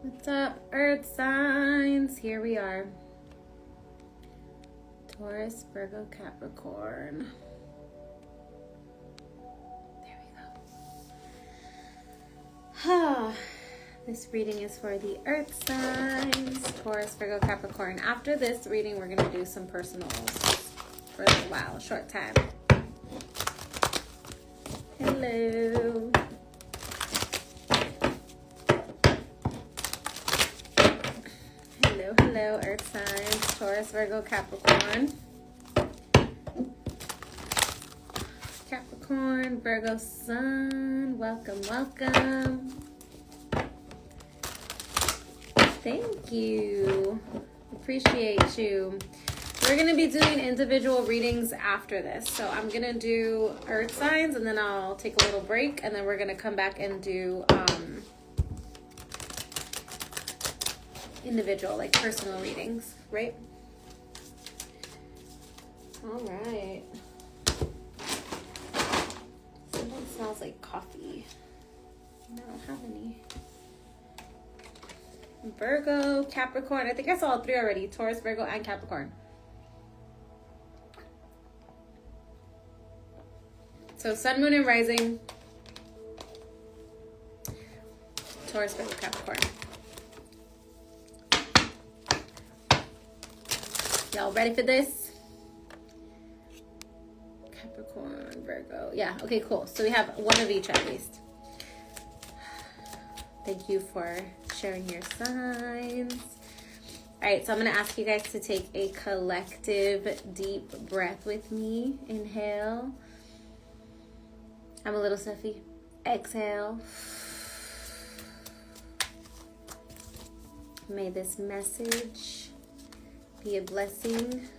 What's up, Earth signs? Here we are. Taurus, Virgo, Capricorn. There we go. This reading is for the Earth signs, Taurus, Virgo, Capricorn. After this reading, we're going to do some personals for a little while, a short time. Hello. Hello, Earth signs, Taurus, Virgo, Capricorn. Capricorn, Virgo sun, welcome, welcome. Thank you. Appreciate you. We're going to be doing individual readings after this. So I'm going to do Earth signs and then I'll take a little break and then we're going to come back and do individual, like personal readings, right? All right. Something smells like coffee. I don't have any. Virgo, Capricorn. I think I saw all three already. Taurus, Virgo, and Capricorn. So sun, moon, and rising. Taurus, Virgo, Capricorn. Y'all ready for this? Capricorn, Virgo. Yeah, okay, cool. So we have one of each at least. Thank you for sharing your signs. All right, so I'm going to ask you guys to take a collective deep breath with me. Inhale. I'm a little stuffy. Exhale. May this message be a blessing.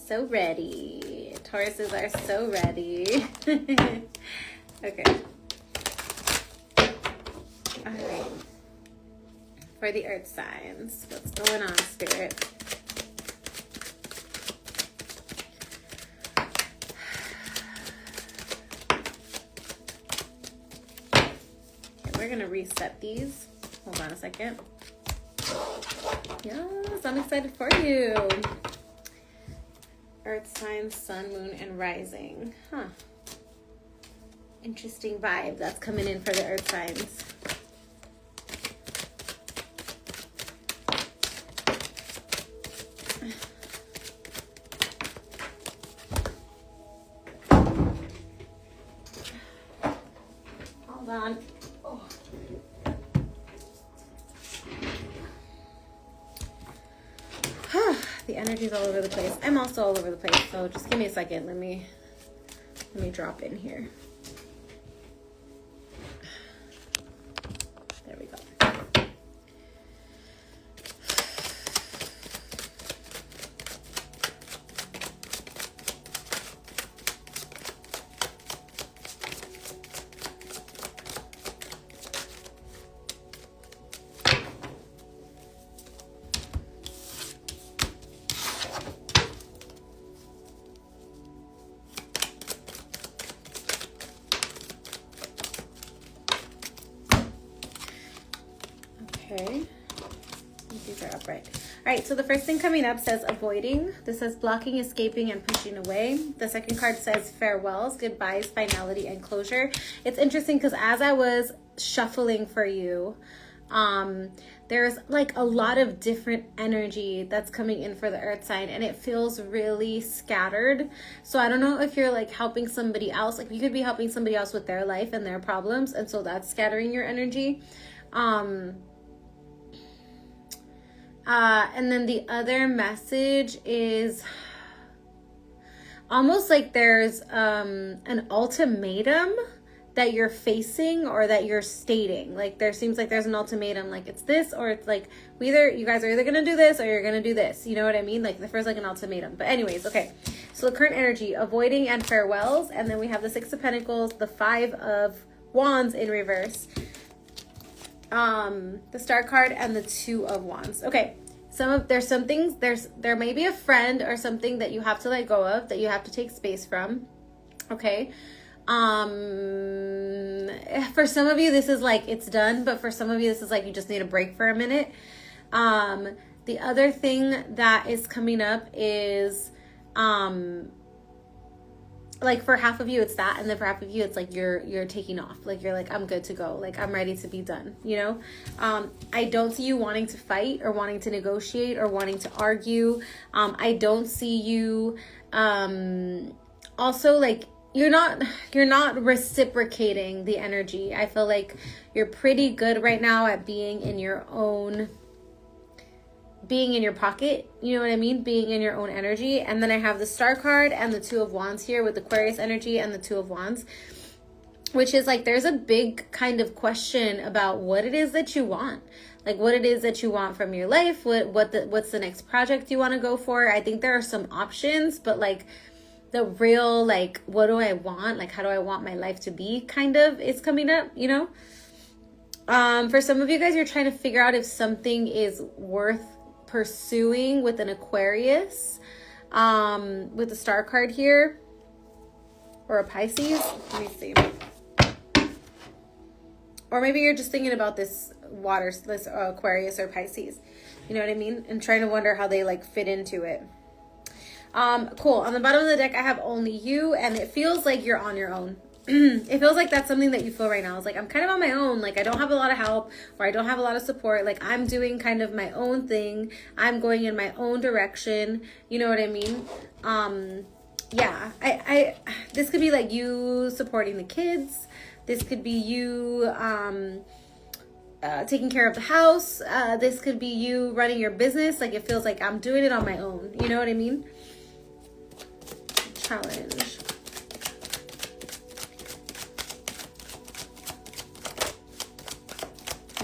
So ready. Tauruses are so ready. Okay. All right. For the Earth signs, what's going on, Spirit? Okay, we're going to reset these. Hold on a second. Yes, I'm excited for you. Earth signs, sun, moon, and rising. Huh. Interesting vibe that's coming in for the Earth signs. Hold on. Oh. The energy's all over the place. I'm also all over the place, so just give me a second. Let me drop in here. There we go. Okay, these are upright. All right, so the first thing coming up says avoiding. This says blocking, escaping, and pushing away. The second card says farewells, goodbyes, finality, and closure. It's interesting because as I was shuffling for you, there's like a lot of different energy that's coming in for the Earth sign and it feels really scattered. So I don't know if you're like helping somebody else. Like you could be helping somebody else with their life and their problems, and so that's scattering your energy. And then the other message is almost like there's an ultimatum that you're facing or that you're stating. Like there seems like there's an ultimatum, like it's this or it's like you guys are either gonna do this or you're gonna do this. You know what I mean? Like the first like an ultimatum. But anyways, okay. So the current energy, avoiding and farewells, and then we have the Six of Pentacles, the Five of Wands in reverse, the Star card, and the Two of Wands. Okay. There may be a friend or something that you have to let go of, that you have to take space from. Okay. For some of you, this is like it's done, but for some of you, this is like you just need a break for a minute. The other thing that is coming up is like for half of you it's that, and then for half of you it's like you're taking off, like you're like, I'm good to go, like I'm ready to be done, you know. I don't see you wanting to fight or wanting to negotiate or wanting to argue. I don't see you also like you're not reciprocating the energy. I feel like you're pretty good right now at being in your pocket, you know what I mean? Being in your own energy. And then I have the Star card and the Two of Wands here with Aquarius energy and the Two of Wands, which is like there's a big kind of question about what it is that you want. Like what it is that you want from your life, what's the next project you want to go for. I think there are some options, but like the real like what do I want? Like how do I want my life to be kind of is coming up, you know? For some of you guys, you're trying to figure out if something is worth pursuing with an Aquarius, with the Star card here, or a Pisces. Let me see. Or maybe you're just thinking about this Aquarius or Pisces, you know what I mean, and trying to wonder how they like fit into it. Cool. On the bottom of the deck, I have only you, and it feels like you're on your own. It feels like that's something that you feel right now. It's like, I'm kind of on my own. Like, I don't have a lot of help, or I don't have a lot of support. Like, I'm doing kind of my own thing. I'm going in my own direction. You know what I mean? Yeah, this could be like you supporting the kids. This could be you, taking care of the house. This could be you running your business. Like, it feels like I'm doing it on my own. You know what I mean? Challenge.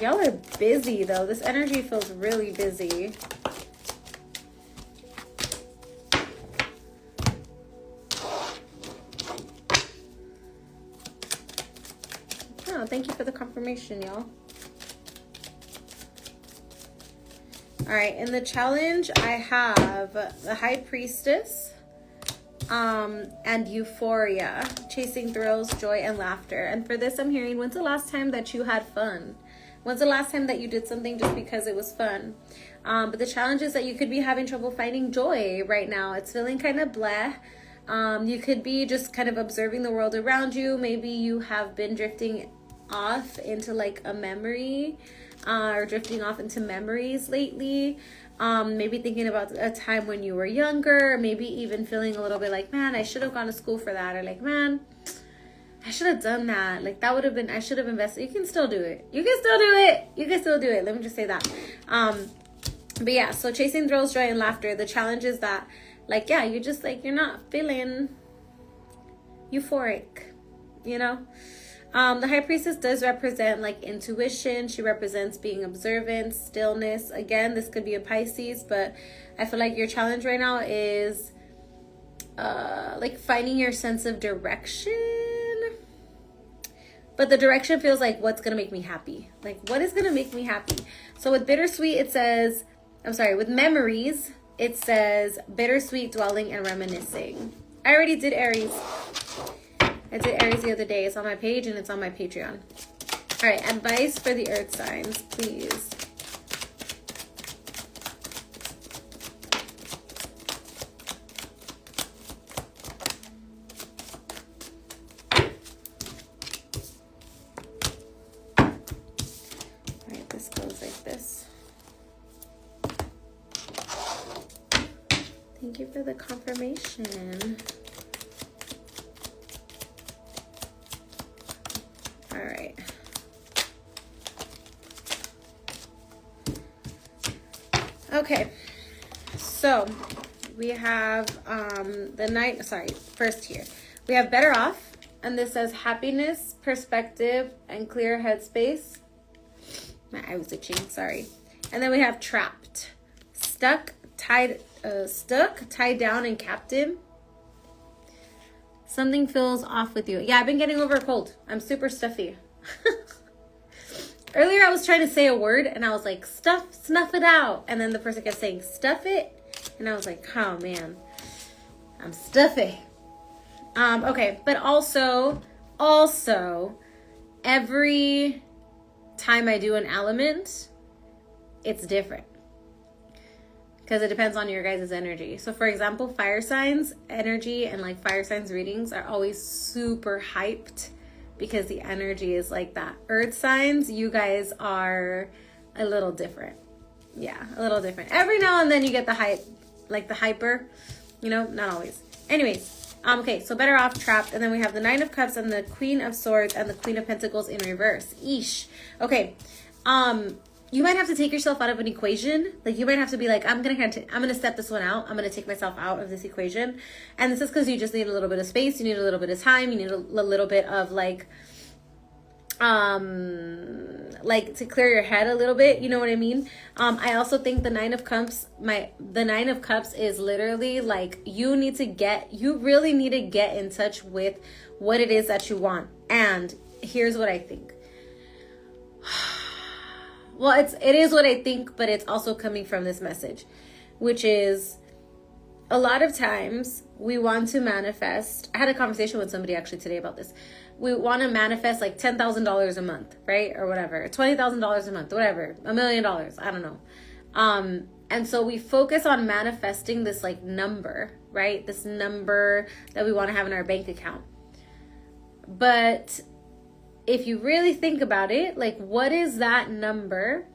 Y'all are busy though. This energy feels really busy. Oh, thank you for the confirmation, y'all. All right, in the challenge, I have the High Priestess, and Euphoria, chasing thrills, joy, and laughter. And for this, I'm hearing, when's the last time that you had fun? When's the last time that you did something just because it was fun? But the challenge is that you could be having trouble finding joy right now. It's feeling kind of bleh. You could be just kind of observing the world around you. Maybe you have been drifting off into like a memory, or drifting off into memories lately. Maybe thinking about a time when you were younger, maybe even feeling a little bit like, man, I should have gone to school for that, or like, man, I should have done that. Like, that would have been, I should have invested. You can still do it. You can still do it. You can still do it. Let me just say that. But yeah, so chasing thrills, joy, and laughter. The challenge is that, like, yeah, you're just like, you're not feeling euphoric, you know? The High Priestess does represent like intuition. She represents being observant, stillness. Again, this could be a Pisces, but I feel like your challenge right now is like finding your sense of direction. But the direction feels like, what's going to make me happy? Like, what is going to make me happy? So with bittersweet, it says, with memories, it says bittersweet, dwelling, and reminiscing. I already did Aries. I did Aries the other day. It's on my page and it's on my Patreon. All right, advice for the earth signs, please. All right, this goes like this. Thank you for the confirmation. All right. Okay. So we have first here. We have better off, and this says happiness, perspective, and clear headspace. My eye was itching, sorry. And then we have trapped, stuck, tied down, and captive. Something feels off with you. Yeah, I've been getting over a cold. I'm super stuffy. Earlier, I was trying to say a word, and I was like, snuff it out. And then the person kept saying, stuff it. And I was like, oh, man. I'm stuffy. Okay, but also, Also, every time I do an element, it's different. Because it depends on your guys' energy. So for example, fire signs energy and like fire signs readings are always super hyped because the energy is like that. Earth signs, you guys are a little different. Yeah, a little different. Every now and then you get the hype, like the hyper, you know, not always. Anyways, okay, so better off, trapped. And then we have the Nine of Cups and the Queen of Swords and the Queen of Pentacles in reverse. Eesh. Okay. You might have to take yourself out of an equation. Like you might have to be like, I'm gonna set this one out. I'm gonna take myself out of this equation. And this is because you just need a little bit of space. You need a little bit of time. You need a little bit of like to clear your head a little bit. You know what I mean? I also think the Nine of Cups, the Nine of Cups is literally like you really need to get in touch with what it is that you want. And here's what I think. Well, it is what I think, but it's also coming from this message, which is a lot of times we want to manifest. I had a conversation with somebody actually today about this. We want to manifest like $10,000 a month, right? Or whatever, $20,000 a month, whatever, $1 million. I don't know. And so we focus on manifesting this like number, right? This number that we want to have in our bank account. But if you really think about it, like what is that number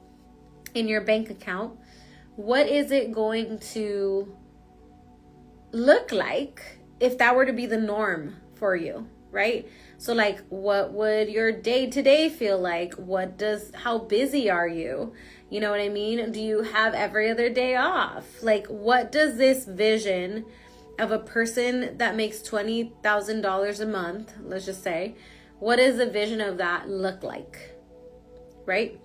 in your bank account? What is it going to look like if that were to be the norm for you, right? So like what would your day-to-day feel like? How busy are you? You know what I mean? Do you have every other day off? Like what does this vision of a person that makes $20,000 a month, let's just say, what does the vision of that look like, right?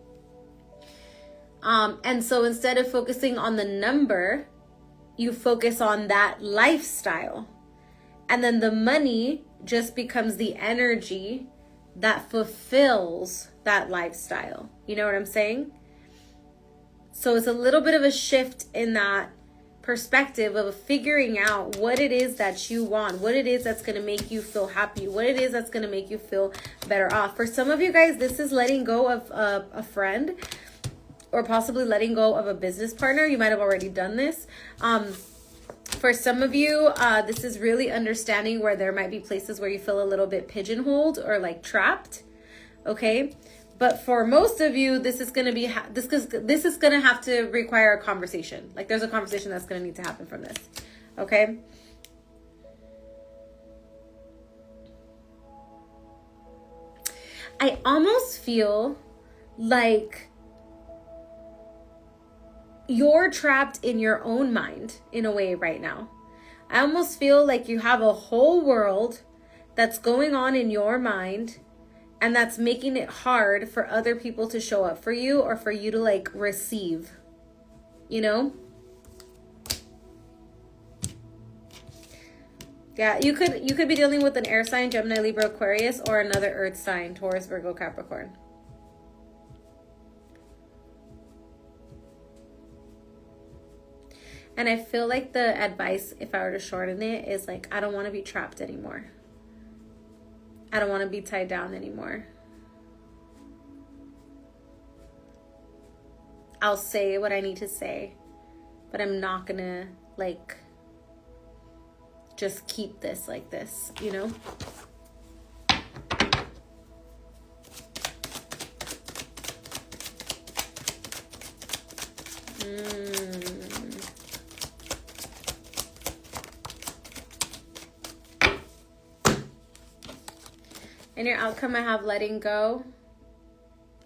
And so instead of focusing on the number, you focus on that lifestyle. And then the money just becomes the energy that fulfills that lifestyle. You know what I'm saying? So it's a little bit of a shift in that perspective of figuring out what it is that you want, what it is that's going to make you feel happy, what it is that's going to make you feel better off. For some of you guys, this is letting go of a friend or possibly letting go of a business partner. You might have already done this. For some of you, this is really understanding where there might be places where you feel a little bit pigeonholed or like trapped. Okay. But for most of you, this is going to be, this is going to have to require a conversation. Like there's a conversation that's going to need to happen from this. Okay. I almost feel like you're trapped in your own mind in a way right now. I almost feel like you have a whole world that's going on in your mind, and that's making it hard for other people to show up for you or for you to like receive, you know? Yeah, you could be dealing with an air sign, Gemini, Libra, Aquarius, or another earth sign, Taurus, Virgo, Capricorn. And I feel like the advice, if I were to shorten it, is like, I don't want to be trapped anymore. I don't want to be tied down anymore. I'll say what I need to say, but I'm not going to like just keep this like this, you know? In your outcome, I have letting go,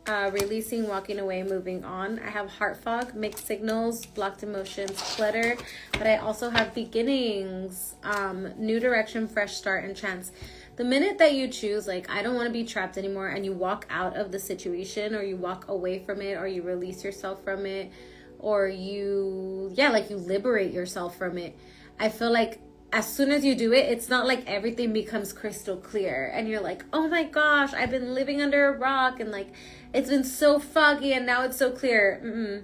releasing, walking away, moving on. I have heart fog, mixed signals, blocked emotions, clutter. But I also have beginnings, new direction, fresh start, and chance. The minute that you choose, like, I don't want to be trapped anymore, and you walk out of the situation, or you walk away from it, or you release yourself from it, or you liberate yourself from it. I feel like as soon as you do it, it's not like everything becomes crystal clear and you're like, oh my gosh, I've been living under a rock and like it's been so foggy and now it's so clear.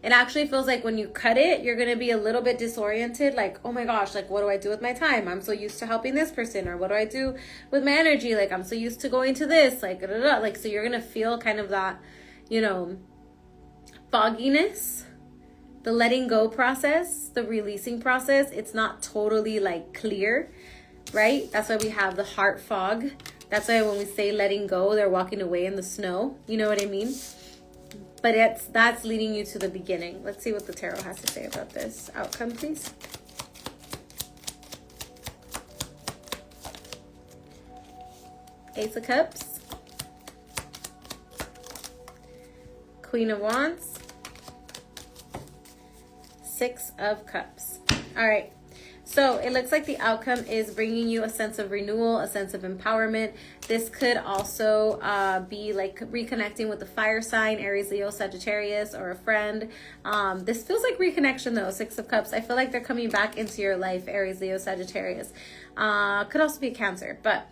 It actually feels like when you cut it, you're going to be a little bit disoriented. Like, oh my gosh, like, what do I do with my time? I'm so used to helping this person. Or what do I do with my energy? Like, I'm so used to going to this. Like, da, da, da. Like, so you're going to feel kind of that, you know, fogginess. The letting go process, the releasing process, it's not totally like clear, right? That's why we have the heart fog. That's why when we say letting go, they're walking away in the snow. You know what I mean? But that's leading you to the beginning. Let's see what the tarot has to say about this outcome, please. Ace of Cups. Queen of Wands. Six of Cups. All right. So it looks like the outcome is bringing you a sense of renewal, a sense of empowerment. This could also be like reconnecting with the fire sign, Aries, Leo, Sagittarius, or a friend. This feels like reconnection though, Six of Cups. I feel like they're coming back into your life, Aries, Leo, Sagittarius. Could also be Cancer, but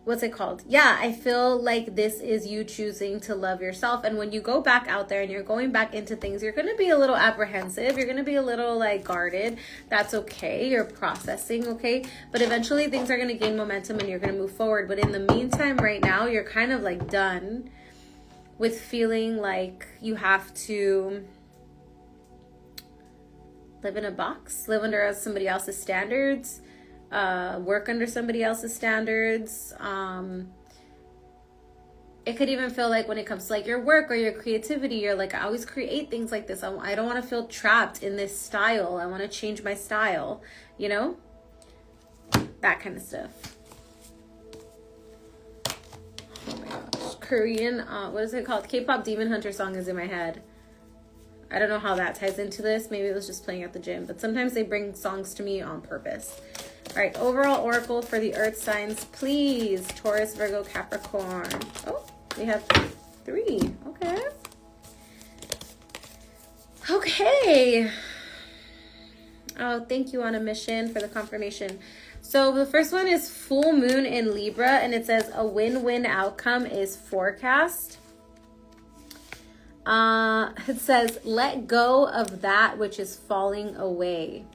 what's it called? Yeah, I feel like this is you choosing to love yourself. And when you go back out there and you're going back into things, you're going to be a little apprehensive. You're going to be a little like guarded. That's okay. You're processing, okay? But eventually things are going to gain momentum and you're going to move forward. But in the meantime, right now, you're kind of like done with feeling like you have to live in a box, live under somebody else's standards, work under somebody else's standards. It could even feel like when it comes to like your work or your creativity, you're like, I always create things like this. I don't want to feel trapped in this style. I want to change my style, you know, that kind of stuff. Oh my gosh. Korean, what is it called? K-pop Demon Hunter song is in my head. I don't know how that ties into this. Maybe it was just playing at the gym, but sometimes they bring songs to me on purpose. All right, overall oracle for the earth signs, please. Taurus, Virgo, Capricorn. Oh, we have 3. Okay. Okay. Oh, thank you, On a Mission, for the confirmation. So the first one is full moon in Libra, and it says a win-win outcome is forecast. It says, let go of that which is falling away.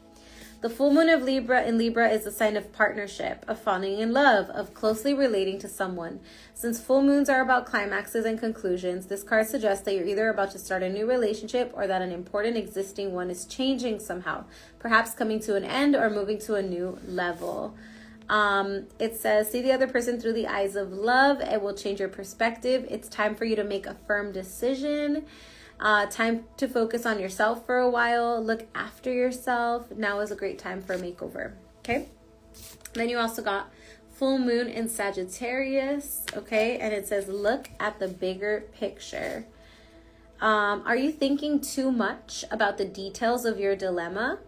The full moon of Libra in Libra is a sign of partnership, of falling in love, of closely relating to someone. Since full moons are about climaxes and conclusions, this card suggests that you're either about to start a new relationship or that an important existing one is changing somehow, perhaps coming to an end or moving to a new level. It says, see the other person through the eyes of love. It will change your perspective. It's time for you to make a firm decision. Time to focus on yourself for a while. Look after yourself. Now is a great time for a makeover. Okay. Then you also got full moon in Sagittarius. Okay. And it says, look at the bigger picture. Are you thinking too much about the details of your dilemma?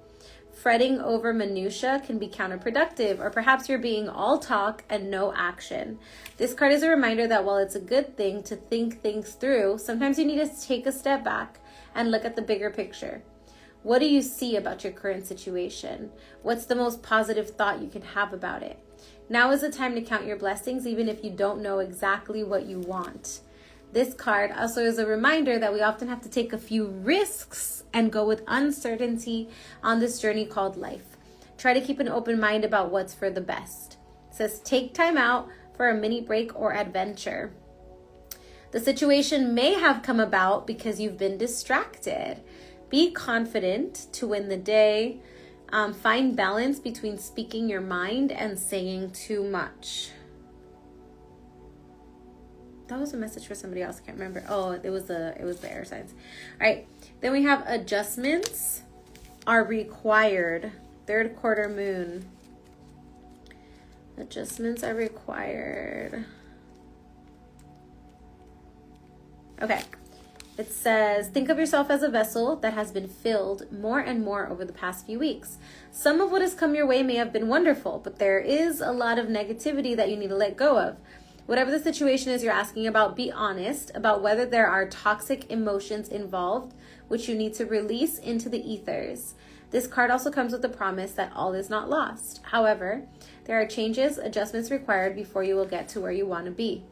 Fretting over minutia can be counterproductive, or perhaps you're being all talk and no action. This card is a reminder that while it's a good thing to think things through, sometimes you need to take a step back and look at the bigger picture. What do you see about your current situation? What's the most positive thought you can have about it? Now is the time to count your blessings, even if you don't know exactly what you want. This card also is a reminder that we often have to take a few risks and go with uncertainty on this journey called life. Try to keep an open mind about what's for the best. It says, take time out for a mini break or adventure. The situation may have come about because you've been distracted. Be confident to win the day. Find balance between speaking your mind and saying too much. That was a message for somebody else. I can't remember. Oh, it was the air signs. All right. Then we have adjustments are required. Third quarter moon. Adjustments are required. Okay. It says, think of yourself as a vessel that has been filled more and more over the past few weeks. Some of what has come your way may have been wonderful, but there is a lot of negativity that you need to let go of. Whatever the situation is you're asking about, be honest about whether there are toxic emotions involved, which you need to release into the ethers. This card also comes with the promise that all is not lost. However, there are changes, adjustments required before you will get to where you want to be.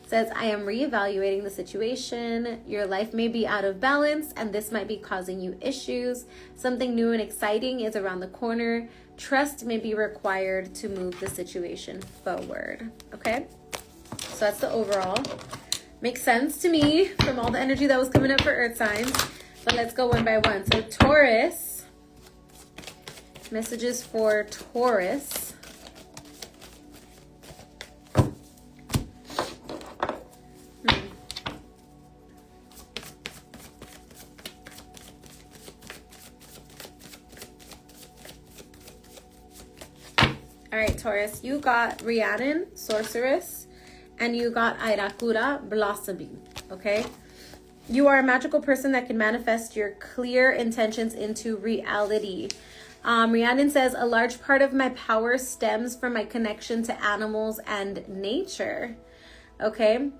It says, I am reevaluating the situation. Your life may be out of balance and this might be causing you issues. Something new and exciting is around the corner. Trust may be required to move the situation forward. Okay? So that's the overall. Makes sense to me from all the energy that was coming up for earth signs. But let's go one by one. So Taurus. Messages for Taurus. All right, Taurus, you got Rhiannon, Sorceress, and you got Airakura, Blossoming, okay? You are a magical person that can manifest your clear intentions into reality. Rhiannon says, a large part of my power stems from my connection to animals and nature, okay?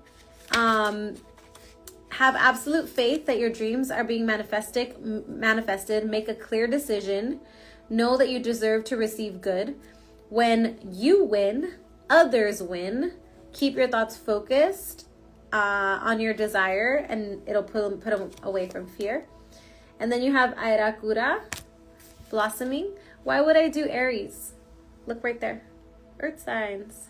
Have absolute faith that your dreams are being manifested. Make a clear decision. Know that you deserve to receive good. When you win, others win. Keep your thoughts focused on your desire, and it'll put them away from fear. And then you have Airakura, Blossoming. Why would I do Aries? Look right there. Earth signs.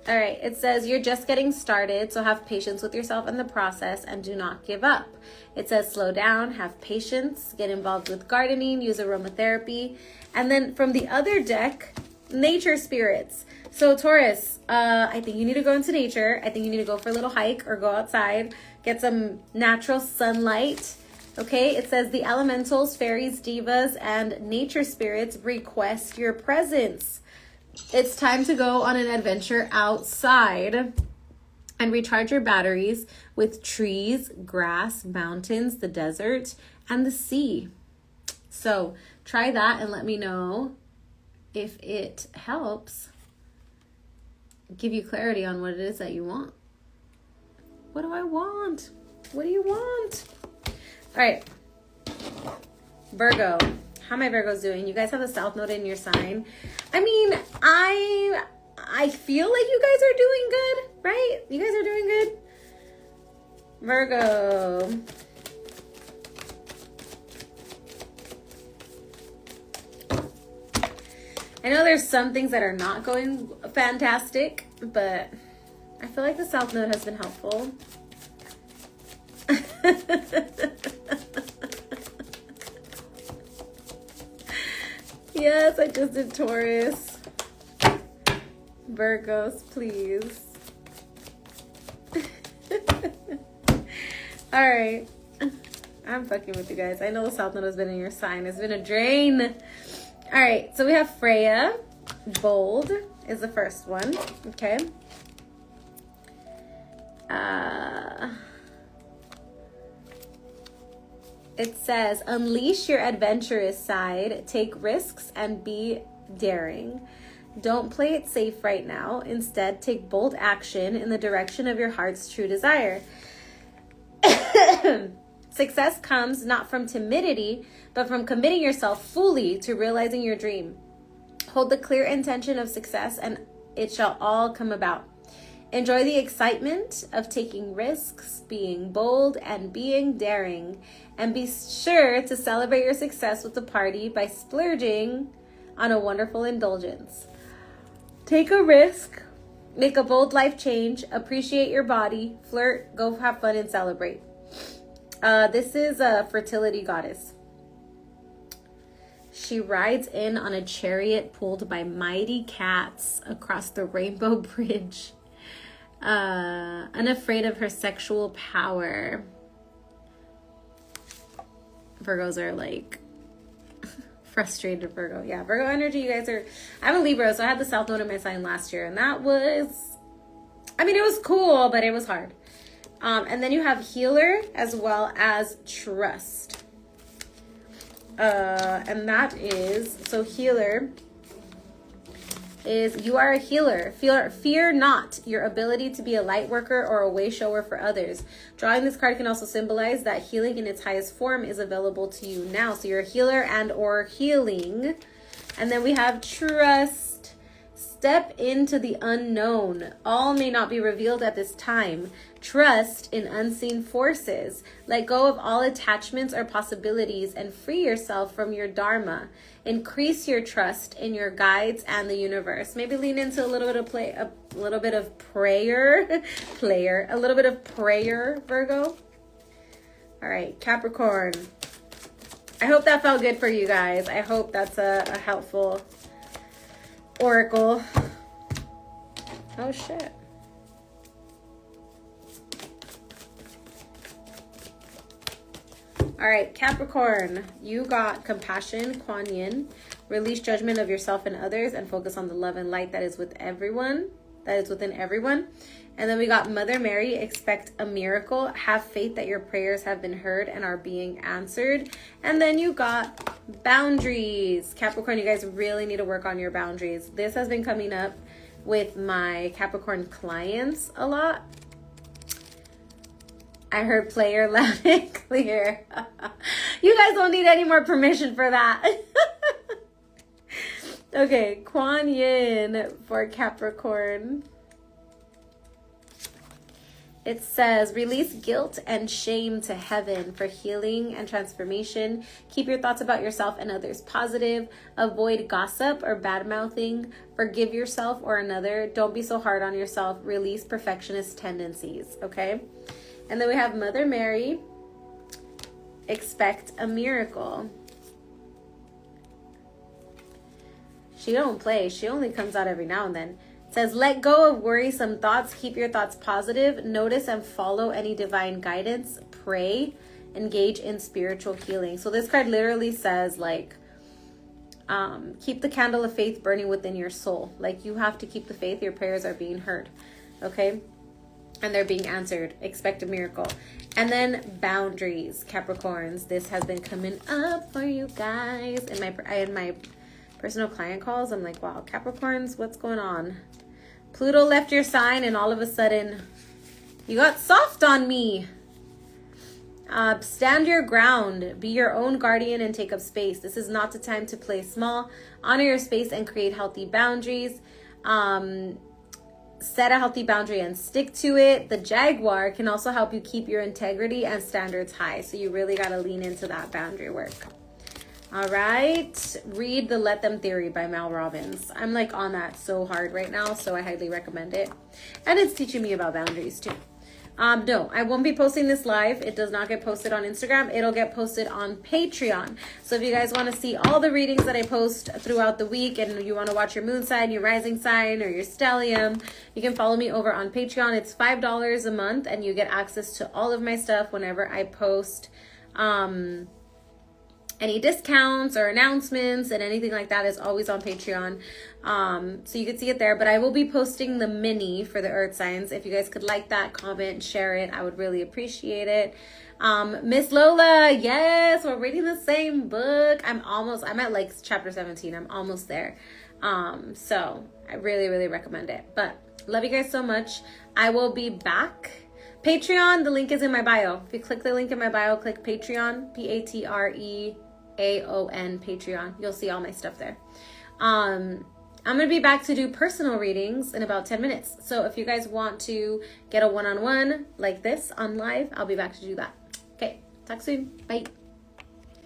All right, it says you're just getting started, so have patience with yourself in the process and do not give up. It says slow down, have patience, get involved with gardening, use aromatherapy. And then from the other deck, nature spirits. So Taurus, I think you need to go into nature. I think you need to go for a little hike or go outside, get some natural sunlight. Okay, it says the elementals, fairies, divas, and nature spirits request your presence. It's time to go on an adventure outside and recharge your batteries with trees, grass, mountains, the desert, and the sea. So try that and let me know if it helps give you clarity on what it is that you want. What do I want? What do you want? All right, Virgo. How my Virgos doing? You guys have the South Node in your sign. I mean, I feel like you guys are doing good, right? You guys are doing good. Virgo. I know there's some things that are not going fantastic, but I feel like the South Node has been helpful. Yes, I just did Taurus. Virgos, please. All right. I'm fucking with you guys. I know the South Node has been in your sign. It's been a drain. All right. So we have Freya. Bold is the first one. Okay. It says, unleash your adventurous side, take risks, and be daring. Don't play it safe right now. Instead, take bold action in the direction of your heart's true desire. Success comes not from timidity, but from committing yourself fully to realizing your dream. Hold the clear intention of success, and it shall all come about. Enjoy the excitement of taking risks, being bold, and being daring. And be sure to celebrate your success with the party by splurging on a wonderful indulgence. Take a risk, make a bold life change, appreciate your body, flirt, go have fun, and celebrate. This is a fertility goddess. She rides in on a chariot pulled by mighty cats across the Rainbow Bridge. Unafraid of her sexual power. Virgos are like frustrated Virgo. Yeah, Virgo energy, you guys are... I'm a Libra, so I had the South Node in my sign last year, and that was... I mean, it was cool, but it was hard. And then you have healer as well as trust. And that is... So healer is you are a healer. Fear not your ability to be a light worker or a way shower for others. Drawing this card can also symbolize that healing in its highest form is available to you now. So you're a healer and or healing. And then we have trust. Step into the unknown. All may not be revealed at this time. Trust in unseen forces. Let go of all attachments or possibilities and free yourself from your dharma. Increase your trust in your guides and the universe. Maybe lean into a little bit of a little bit of prayer, a little bit of prayer, Virgo. All right, Capricorn. I hope that felt good for you guys. I hope that's a helpful oracle. Oh shit. All right, Capricorn, you got compassion, Kuan Yin. Release judgment of yourself and others and focus on the love and light that is with everyone, that is within everyone. And then we got Mother Mary, expect a miracle. Have faith that your prayers have been heard and are being answered. And then you got boundaries. Capricorn, you guys really need to work on your boundaries. This has been coming up with my Capricorn clients a lot. I heard player loud and clear. You guys don't need any more permission for that. Okay, Kuan Yin for Capricorn. It says, release guilt and shame to heaven for healing and transformation. Keep your thoughts about yourself and others positive. Avoid gossip or bad-mouthing. Forgive yourself or another. Don't be so hard on yourself. Release perfectionist tendencies, okay? And then we have Mother Mary, expect a miracle. She don't play. She only comes out every now and then. It says, let go of worrisome thoughts. Keep your thoughts positive. Notice and follow any divine guidance. Pray. Engage in spiritual healing. So this card literally says, like, keep the candle of faith burning within your soul. Like, you have to keep the faith. Your prayers are being heard. Okay? And they're being answered. Expect a miracle. And then boundaries, Capricorns. This has been coming up for you guys. In my personal client calls, I'm like, wow, Capricorns, what's going on? Pluto left your sign and all of a sudden you got soft on me. Stand your ground. Be your own guardian and take up space. This is not the time to play small. Honor your space and create healthy boundaries. Set a healthy boundary and stick to it. The Jaguar can also help you keep your integrity and standards high. So you really got to lean into that boundary work. All right. Read the Let Them Theory by Mel Robbins. I'm like on that so hard right now, so I highly recommend it. And it's teaching me about boundaries too. No, I won't be posting this live. It does not get posted on Instagram. It'll get posted on Patreon. So if you guys want to see all the readings that I post throughout the week and you want to watch your moon sign, your rising sign, or your stellium, you can follow me over on Patreon. It's $5 a month and you get access to all of my stuff whenever I post any discounts or announcements, and anything like that is always on Patreon. So you can see it there, but I will be posting the mini for the earth signs. If you guys could like that, comment, share it, I would really appreciate it. Miss Lola, yes, we're reading the same book. I'm at like chapter 17. I'm almost there. So I really, really recommend it. But love you guys so much. I will be back. Patreon, the link is in my bio. If you click the link in my bio, click Patreon, Patreon, Patreon. You'll see all my stuff there. I'm going to be back to do personal readings in about 10 minutes. So if you guys want to get a one-on-one like this on live, I'll be back to do that. Okay, talk soon. Bye.